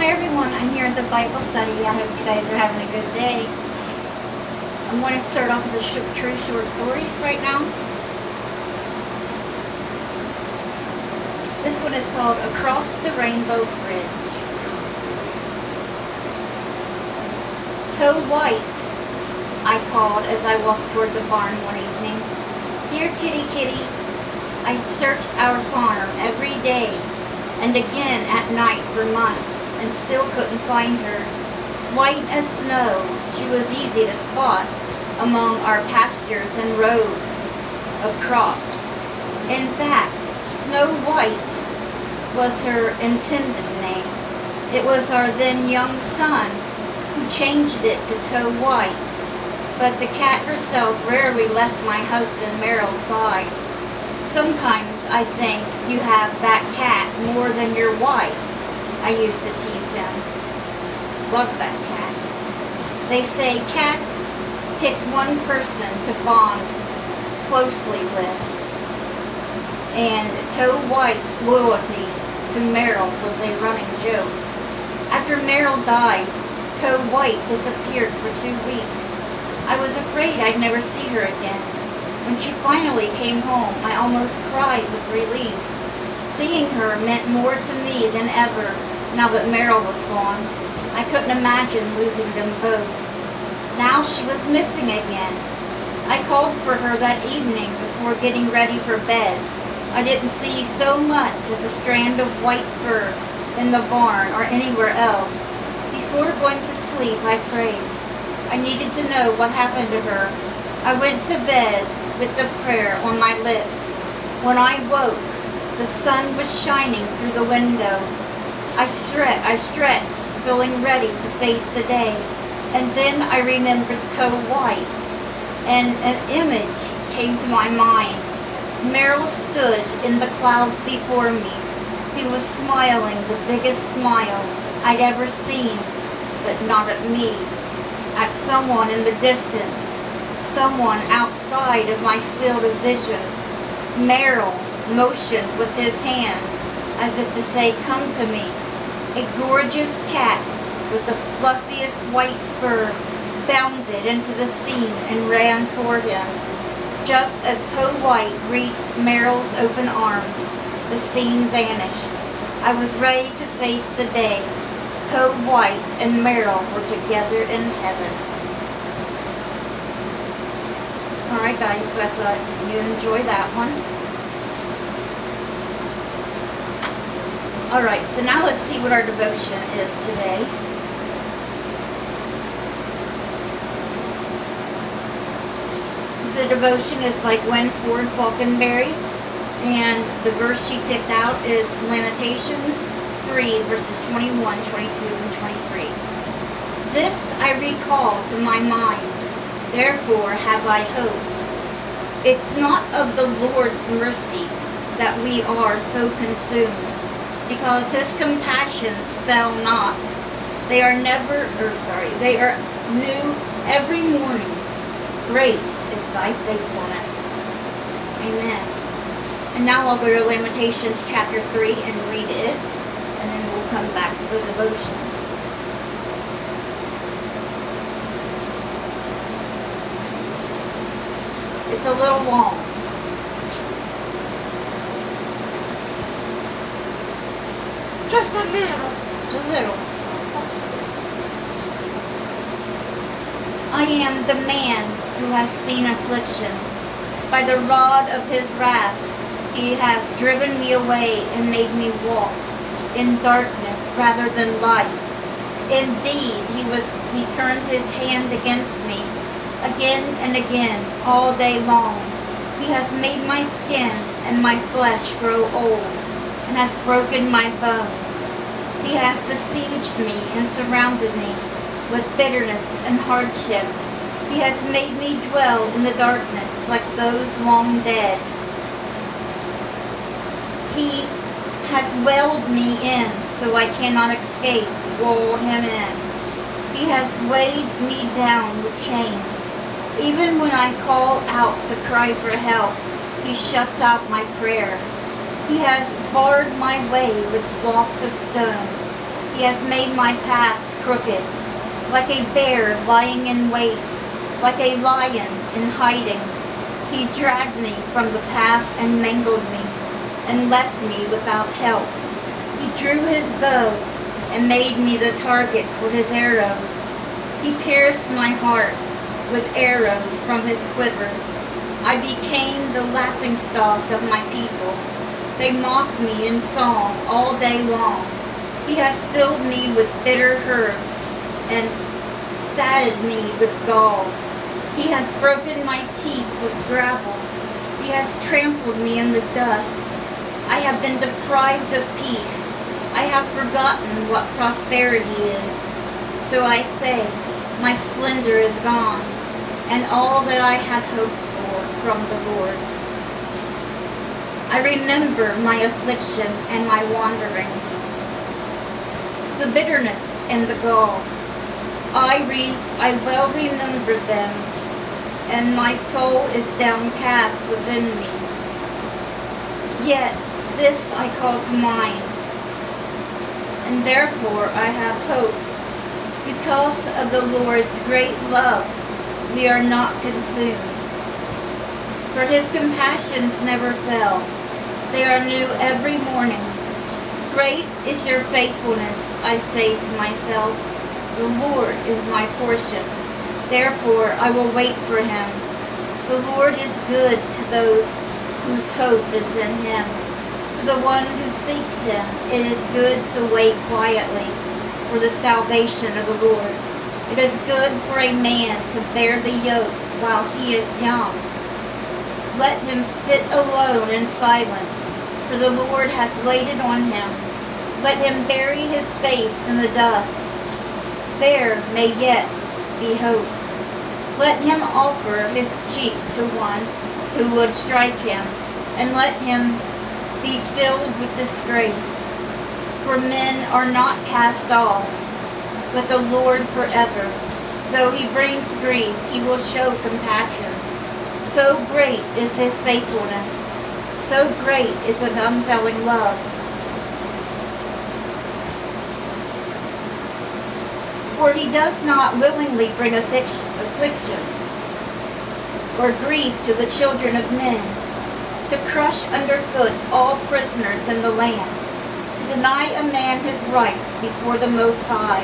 Hi everyone, I'm here at the Bible study. I hope you guys are having a good day. I'm going to start off with a true short story right now. This one is called Across the Rainbow Bridge. Toe White, I called as I walked toward the barn one evening. Here, kitty, kitty. I'd searched our farm every day and again at night for months and still couldn't find her. White as snow, she was easy to spot among our pastures and rows of crops. In fact, Snow White was her intended name. It was our then young son who changed it to Toe White, but the cat herself rarely left my husband Merrill's side. Sometimes I think you have that cat more than your wife, I used to tease him. Love that cat. They say cats pick one person to bond closely with, and Toe White's loyalty to Merrill was a running joke. After Merrill died, Toe White disappeared for 2 weeks. I was afraid I'd never see her again. When she finally came home, I almost cried with relief. Seeing her meant more to me than ever now that Merrill was gone. I couldn't imagine losing them both. Now she was missing again. I called for her that evening before getting ready for bed. I didn't see so much as a strand of white fur in the barn or anywhere else. Before going to sleep, I prayed. I needed to know what happened to her. I went to bed with the prayer on my lips. When I woke, the sun was shining through the window. I stretched, feeling ready to face the day. And then I remembered Toe White, and an image came to my mind. Merrill stood in the clouds before me. He was smiling the biggest smile I'd ever seen, but not at me. At someone in the distance. Someone outside of my field of vision. Merrill motioned with his hands as if to say, "Come to me." A gorgeous cat with the fluffiest white fur bounded into the scene and ran toward him. Just as Toe White reached Merrill's open arms, the scene vanished. I was ready to face the day. Toe White and Merrill were together in heaven. Alright guys, so I thought you enjoy that one. Alright, so now let's see what our devotion is today. The devotion is by Gwen Ford Falconberry, and the verse she picked out is Lamentations 3, verses 21, 22, and 23. This I recall to my mind. Therefore have I hope. It's not of the Lord's mercies that we are so consumed, because his compassions fail not. They are they are new every morning. Great is thy faithfulness. Amen. And now I'll go to Lamentations chapter 3 and read it, and then we'll come back to the devotion. It's a little long. Just a little. Just a little. I am the man who has seen affliction. By the rod of his wrath, he has driven me away and made me walk in darkness rather than light. Indeed, he turned his hand against me again and again, all day long. He has made my skin and my flesh grow old, and has broken my bones. He has besieged me and surrounded me with bitterness and hardship. He has made me dwell in the darkness like those long dead. He has walled me in so I cannot escape, walled him in. He has weighed me down with chains. Even when I call out to cry for help, he shuts out my prayer. He has barred my way with blocks of stone. He has made my paths crooked, like a bear lying in wait, like a lion in hiding. He dragged me from the path and mangled me, and left me without help. He drew his bow and made me the target for his arrows. He pierced my heart with arrows from his quiver. I became the laughingstock of my people. They mocked me in song all day long. He has filled me with bitter herbs and sated me with gall. He has broken my teeth with gravel. He has trampled me in the dust. I have been deprived of peace. I have forgotten what prosperity is. So I say, my splendor is gone, and all that I had hoped for from the Lord. I remember my affliction and my wandering, the bitterness and the gall. I well remember them, and my soul is downcast within me. Yet this I call to mind, and therefore I have hope. Because of the Lord's great love, we are not consumed. For his compassions never fail. They are new every morning. Great is your faithfulness, I say to myself. The Lord is my portion. Therefore I will wait for him. The Lord is good to those whose hope is in him. To the one who seeks him, it is good to wait quietly for the salvation of the Lord. It is good for a man to bear the yoke while he is young. Let him sit alone in silence, for the Lord has laid it on him. Let him bury his face in the dust. There may yet be hope. Let him offer his cheek to one who would strike him, and let him be filled with disgrace. For men are not cast off, but the Lord forever. Though he brings grief, he will show compassion. So great is his faithfulness. So great is an unfailing love. For he does not willingly bring affliction or grief to the children of men, to crush underfoot all prisoners in the land, to deny a man his rights before the Most High,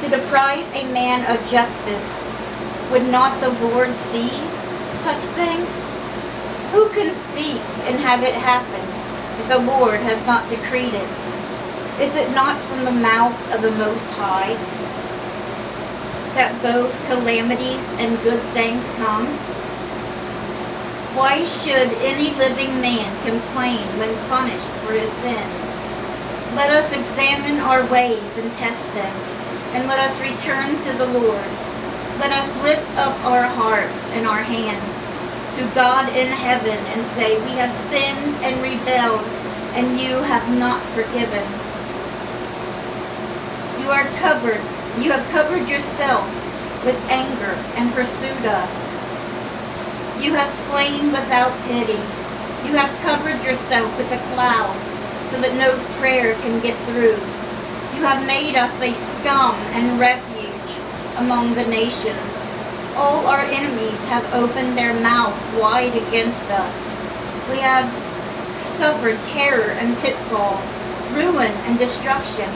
to deprive a man of justice. Would not the Lord see such things? Who can speak and have it happen if the Lord has not decreed it? Is it not from the mouth of the Most High that both calamities and good things come? Why should any living man complain when punished for his sins? Let us examine our ways and test them, and let us return to the Lord. Let us lift up our hearts and our hands to God in heaven and say, we have sinned and rebelled, and you have not forgiven. You have covered yourself with anger and pursued us. You have slain without pity. You have covered yourself with a cloud so that no prayer can get through. You have made us a scum and refuge among the nations. All our enemies have opened their mouths wide against us. We have suffered terror and pitfalls, ruin and destruction.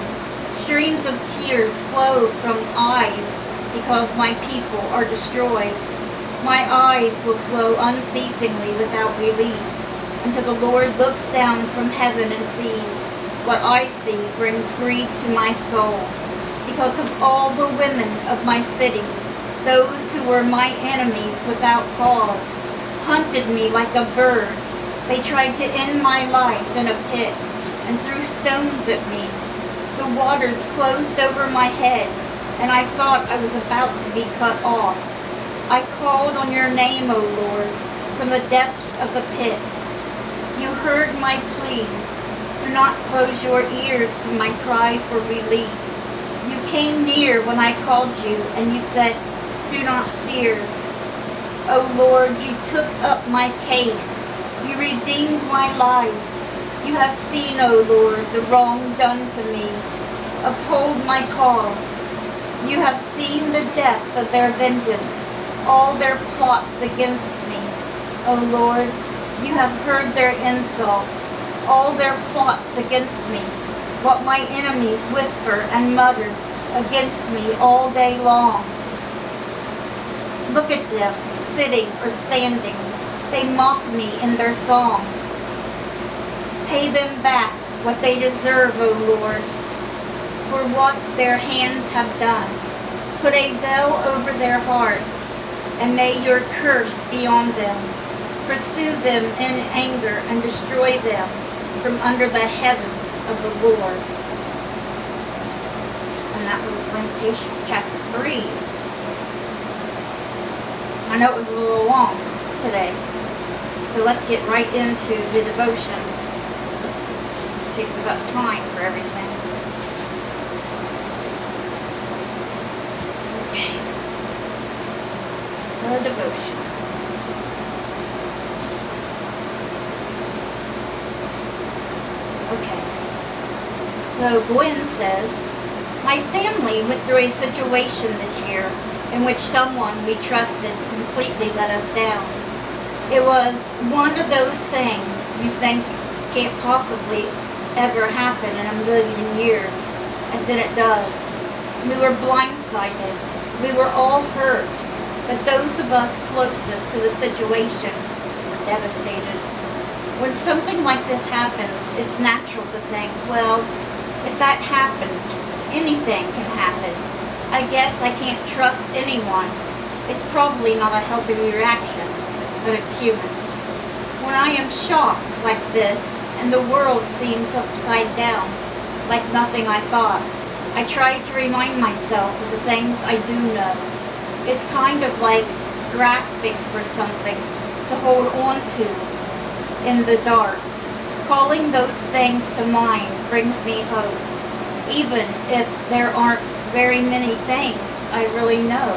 Streams of tears flow from eyes because my people are destroyed. My eyes will flow unceasingly without relief, until the Lord looks down from heaven and sees. What I see brings grief to my soul. Because of all the women of my city, those who were my enemies without cause, hunted me like a bird. They tried to end my life in a pit and threw stones at me. The waters closed over my head, and I thought I was about to be cut off. I called on your name, O Lord, from the depths of the pit. You heard my plea. Do not close your ears to my cry for relief. You came near when I called you, and you said, do not fear. O Lord, you took up my case. You redeemed my life. You have seen, O Lord, the wrong done to me. uphold my cause. You have seen the depth of their vengeance, all their plots against me. O Lord, you have heard their insults, all their plots against me, what my enemies whisper and mutter against me all day long. Look at them, sitting or standing. They mock me in their songs. Pay them back what they deserve, O Lord, for what their hands have done. Put a veil over their hearts, and may your curse be on them. Pursue them in anger and destroy them from under the heavens of the Lord. And that was Lamentations chapter 3. I know it was a little long today, so let's get right into the devotion. See if we've got time for everything. Okay. The devotion. Okay. So Gwen says, my family went through a situation this year in which someone we trusted completely let us down. It was one of those things you think can't possibly ever happen in a million years, and then it does. We were blindsided. We were all hurt, but those of us closest to the situation were devastated. When something like this happens, it's natural to think, well, if that happened, anything can happen. I guess I can't trust anyone. It's probably not a healthy reaction, but it's human. When I am shocked like this, and the world seems upside down, like nothing I thought, I try to remind myself of the things I do know. It's kind of like grasping for something to hold on to in the dark. Calling those things to mind brings me hope, even if there aren't very many things I really know.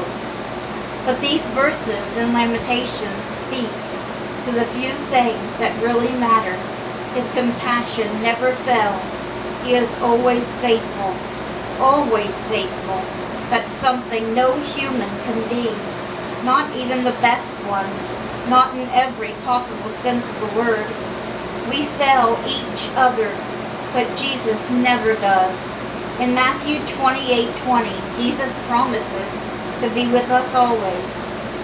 But these verses in Lamentations speak to the few things that really matter. His compassion never fails. He is always faithful. Always faithful. That's something no human can be. Not even the best ones. Not in every possible sense of the word. We fail each other, but Jesus never does. In Matthew 28:20, Jesus promises to be with us always.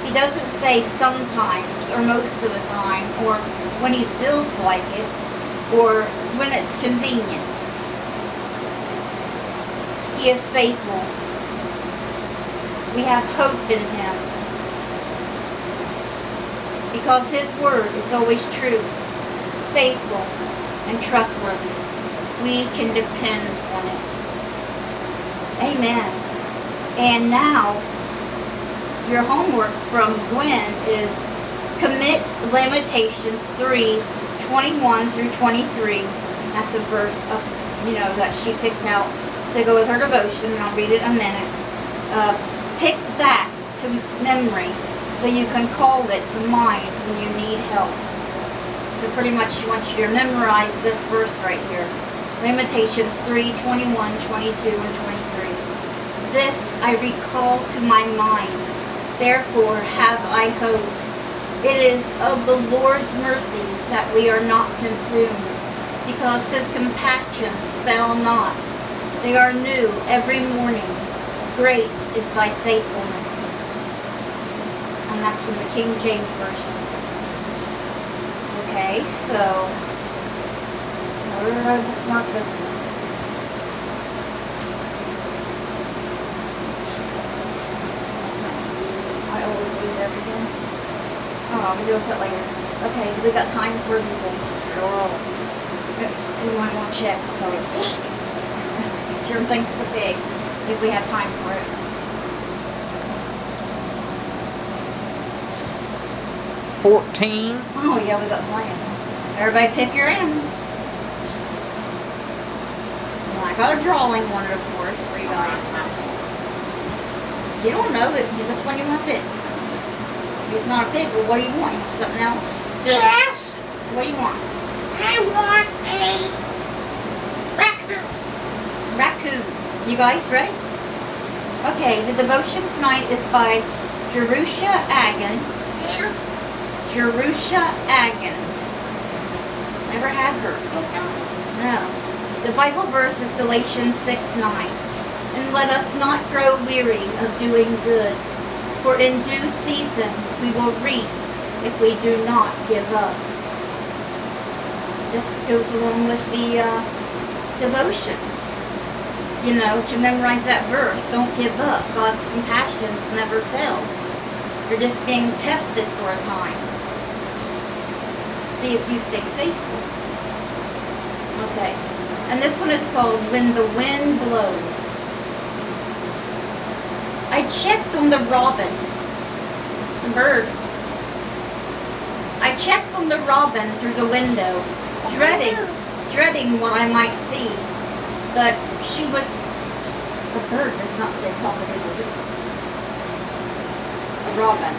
He doesn't say sometimes or most of the time or when he feels like it or when it's convenient. He is faithful. We have hope in him because his word is always true, faithful, and trustworthy. We can depend on it. Amen. And now, your homework from Gwen is commit Lamentations 3:21 through 23. That's a verse of, that she picked out to go with her devotion, and I'll read it in a minute. Pick that to memory so you can call it to mind when you need help. So pretty much she wants you to memorize this verse right here. Lamentations 3:21, 22, and 23. This I recall to my mind, therefore have I hope. It is of the Lord's mercies that we are not consumed, because his compassions fail not. They are new every morning. Great is thy faithfulness. And that's from the King James Version. Okay, so where did I bookmark this one? I always lose everything. Oh, we'll deal with it later. Okay, we got time for the we might want to check. Sure thinks it's a pig, if we have time for it. $14. Oh yeah, we got plenty. Everybody pick your animal. And I got a drawing one, of course, for you guys. You don't know which one you want to pick. If it's not a pig, well, what do you want? You want something else? Yes. What do you want? I want a raccoon. Raccoon. You guys ready? Okay, the devotion tonight is by Jerusha Agin. Jerusha Agin. Never had her. No. The Bible verse is Galatians 6:9. And let us not grow weary of doing good, for in due season we will reap if we do not give up. This goes along with the devotion. You know, to memorize that verse, don't give up. God's compassions never fail. You're just being tested for a time. See if you stay faithful. Okay. And this one is called When the Wind Blows. I checked on the robin. It's a bird. I checked on the robin through the window, dreading what I might see. But she was, the bird does not say cock-a-doodle-doo. A robin.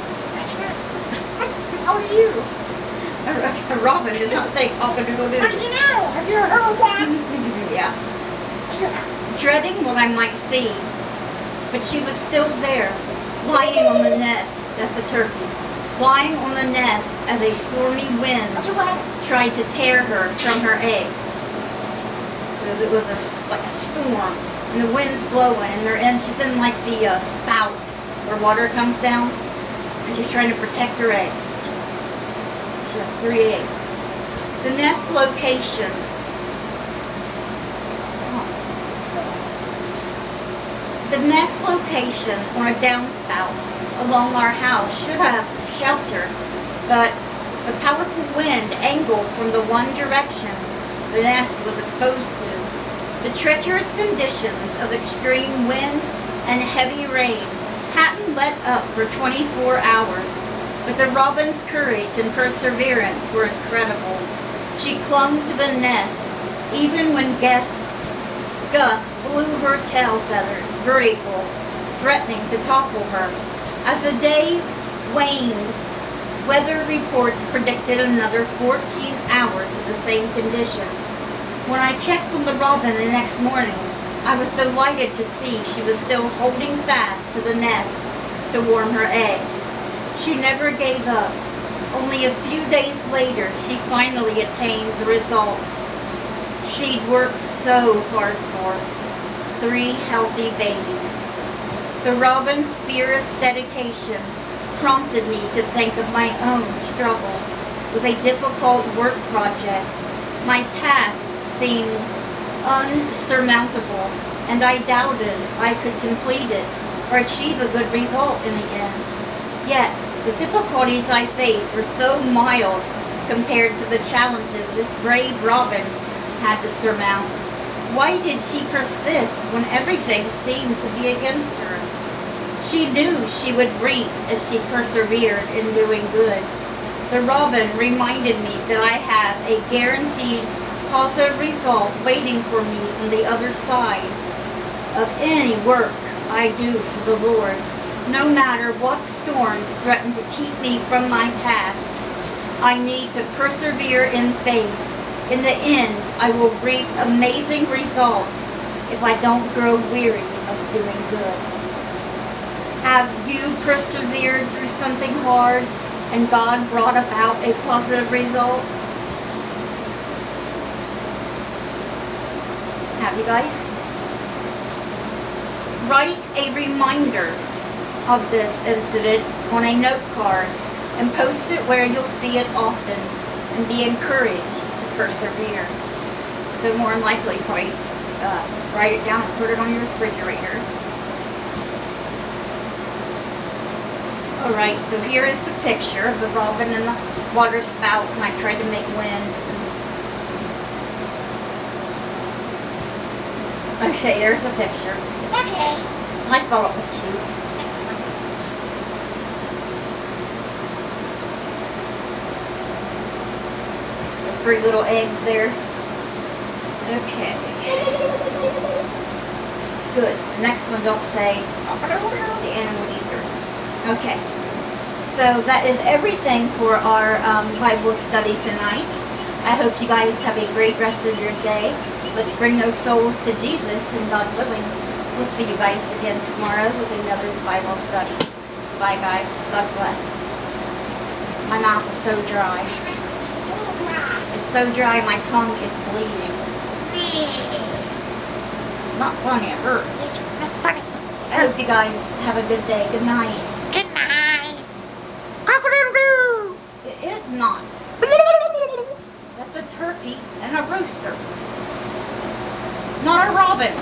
How are you? A robin does not say cock-a-doodle-doo. How do you know? Have you heard one? Yeah. Dreading what I might see. But she was still there, lying on the nest. That's a turkey. Lying on the nest as a stormy wind tried to tear her from her eggs. So it was like a storm, and the wind's blowing, and she's in like the spout where water comes down, and she's trying to protect her eggs. She has 3 eggs. The nest location. The nest location on a downspout along our house should have shelter, but the powerful wind angled from the one direction the nest was exposed to. The treacherous conditions of extreme wind and heavy rain hadn't let up for 24 hours, but the robin's courage and perseverance were incredible. She clung to the nest even when gusts blew her tail feathers vertical, threatening to topple her. As the day waned, weather reports predicted another 14 hours of the same conditions. When I checked on the robin the next morning, I was delighted to see she was still holding fast to the nest to warm her eggs. She never gave up. Only a few days later, she finally attained the result she'd worked so hard for. 3 healthy babies. The robin's fierce dedication prompted me to think of my own struggle with a difficult work project. My task seemed unsurmountable, and I doubted I could complete it or achieve a good result in the end. Yet, the difficulties I faced were so mild compared to the challenges this brave robin had to surmount. Why did she persist when everything seemed to be against her? She knew she would reap as she persevered in doing good. The robin reminded me that I have a guaranteed positive result waiting for me on the other side of any work I do for the Lord. No matter what storms threaten to keep me from my task, I need to persevere in faith. In the end, I will reap amazing results if I don't grow weary of doing good. Have you persevered through something hard and God brought about a positive result? Have you guys? Write a reminder of this incident on a note card and post it where you'll see it often and be encouraged to persevere. So more than likely, probably write it down and put it on your refrigerator. Alright, so here is the picture of the robin and the water spout, and I tried to make wind. Okay, there's a picture. Okay. I thought it was cute. The 3 little eggs there. Okay. Good. The next one don't say the animal either. Okay. So that is everything for our Bible study tonight. I hope you guys have a great rest of your day. Let's bring those souls to Jesus, and God willing, We'll see you guys again tomorrow with another Bible study. Bye, guys. God bless. My mouth is so dry. It's so dry, my tongue is bleeding. Not funny, it hurts. It's not funny. I hope you guys have a good day. Good night. Good night. Cock-a-doodle-doo. It is not. That's a turkey and a rooster. Not a robin.